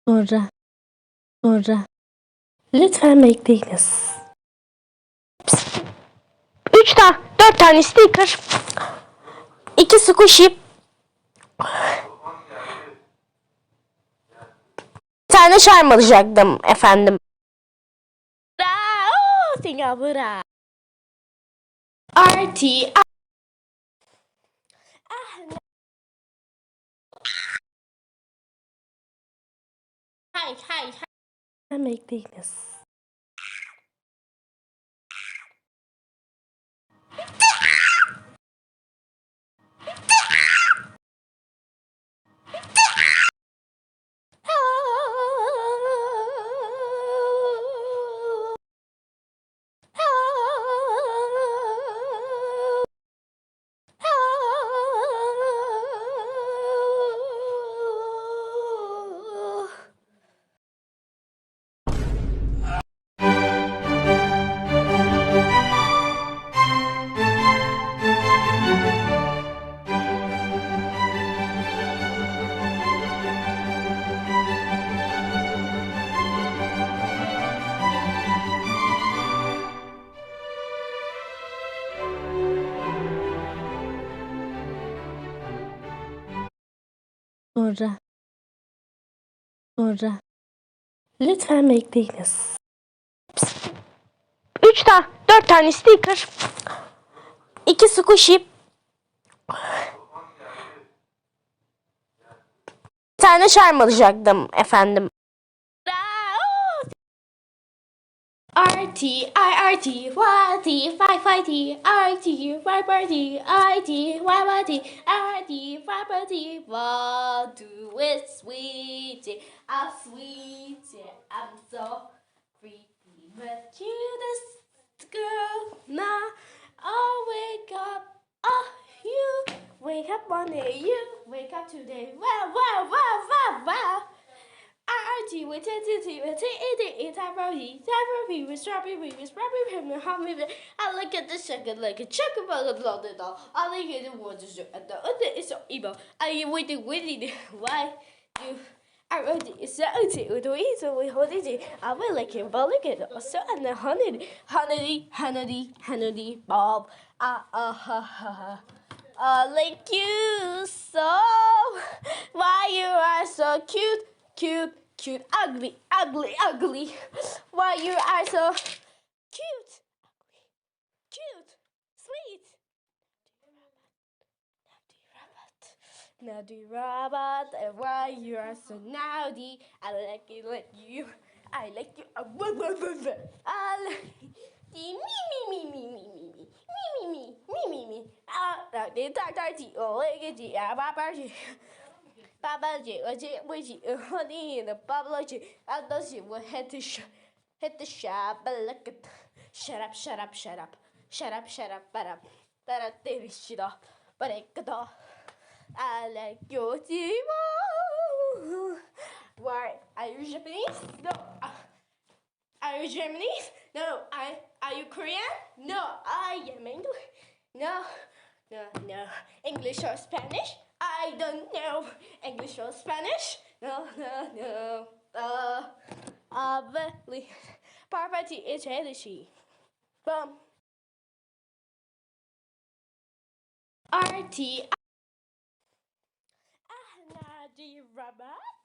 Sonra. Lütfen bekleyiniz. 4 tane sticker. 2 squishy. Bir tane charm alacaktım efendim. Singapura. RT. Hay. Bekleyiniz. Sonra. Lütfen bekleyiniz. 4 tane sticker. 2 squishy. Bir tane charm alacaktım efendim. RT, IRT, YT, 5YT, RT, YRT, IT, YYT, RT, 5YT, what do it sweetie, I'm sweetie, I'm so freaky, but cutest girl, now, oh wake up, oh you, wake up one day, you, wake up today, wow. RT with TTT with TET type with strawberry, I look at the second like a chocolate blood it all. I like it the waters at the other is so evil. I waiting why you I wrote it so with the easy we hold it. I will like it, but look at so and the honey, Bob. I like you so. Why you are so cute, ugly. Why you are so cute, sweet. Naughty robot, and why you are so naughty? I like you. I like you. I like me. Now the tarty, oh, like it, Papa J, honey, the Pablo J, I thought she would hit the shop, but look at, shut up, but I did shit off, but I could all. I like your team. Why are you Japanese? No. Are you Japanese? No. Are you Korean? No. I am English. No. English or Spanish? I don't know. English or Spanish? No. Obviously, property is energy. Bum. RT. Naughty robot.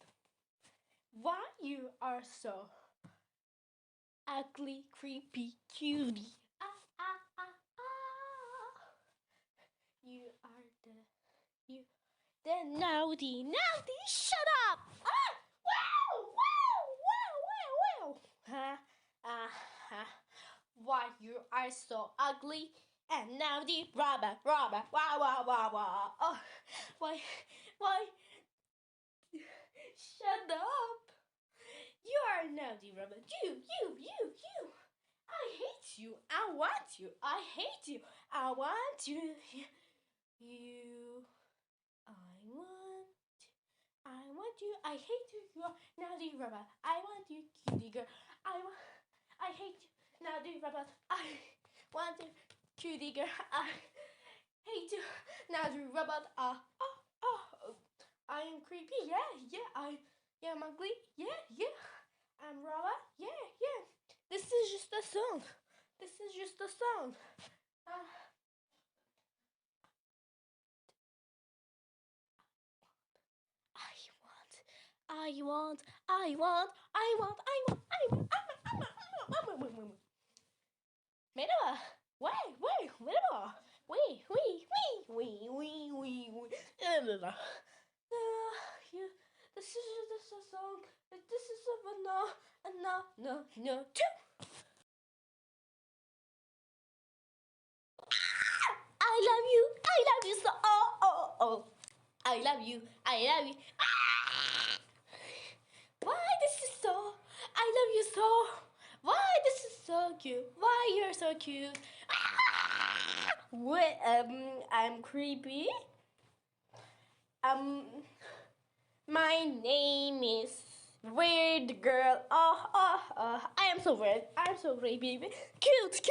Why you are so ugly, creepy, cutie? You are the naughty. Shut up! Wow! Why you are so ugly and naughty, robot? Wow! Oh, why? Shut up! You are naughty, robot. You! I hate you. I want you. I hate you. I want you. You. I want you. I hate you. You are naughty robot. I want you, cutie girl. I hate you, naughty robot. I want you, cutie girl. I hate you, naughty robot. I am creepy. Yeah. I am ugly. Yeah. song. This is just a song. I want. Merhaba. Merhaba. This is a song. This is a no. I love you so. Oh. I love you. Why this is so? I love you so. Why this is so cute? Why you're so cute? I'm creepy. My name is Weird Girl. I am so weird. I'm so creepy. Cute.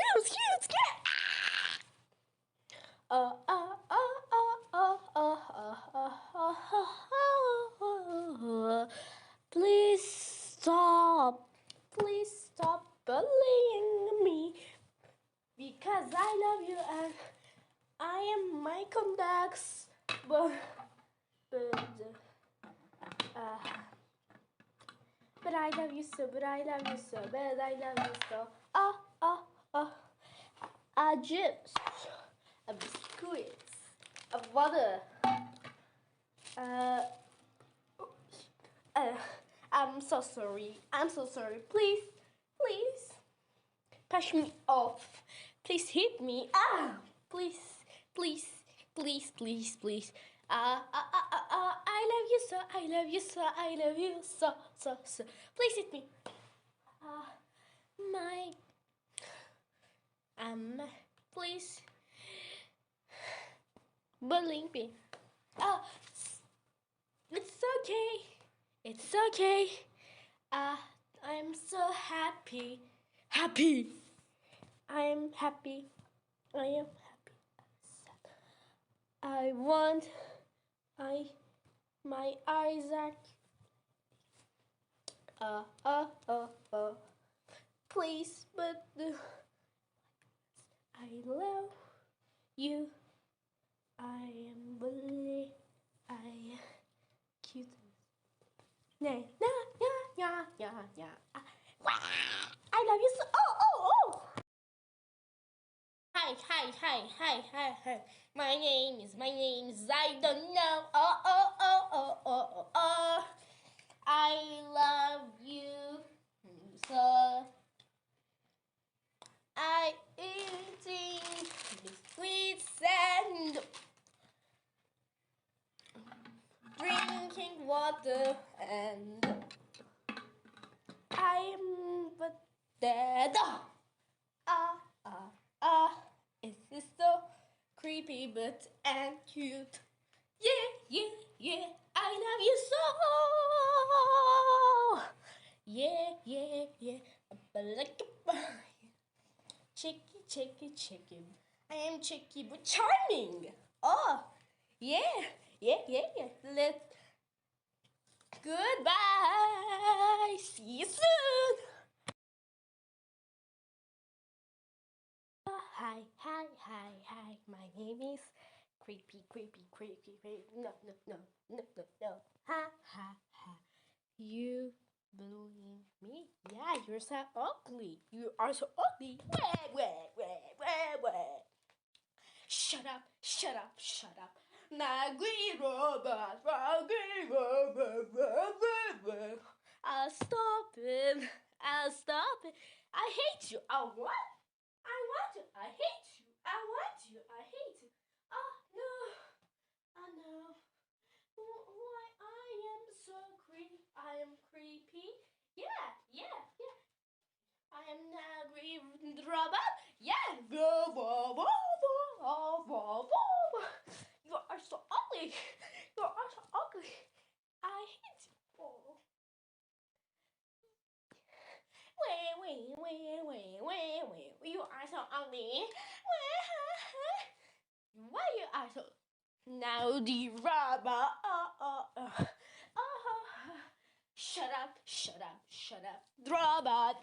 Please stop bullying me because I love you and I am my contacts, but I love you so, a chips, a biscuit, a water. I'm so sorry. Please, push me off. Please hit me. Please. I love you so. Please hit me. Please bullying me. It's okay. I'm so happy. I am happy. My eyes are please, but I love you. I am bully. I cute. Yeah. I love you so. Oh. Hi. My name is. I don't know. Oh. I love you so. I eating biscuits and drinking water and I'm but dead. It's so creepy but and cute. Yeah. I love you so. Yeah. Cheeky. I am cheeky but charming. Oh, yeah. Let's. Goodbye. See you soon. Hi. My name is creepy. No. Ha. You believe me? Yeah, you're so ugly. You are so ugly. Wah. Shut up. Nagui robot. I'll stop it. I hate you. Oh, what? I want you. I hate you. I want you. I hate you. Oh, no. I know. Why I am so creepy. I am creepy. Yeah. I am now green robot. Yeah. You are so ugly. I hate you. Oh. Wait. You are so ugly. Why you are so... Now the robot. Shut up, robot.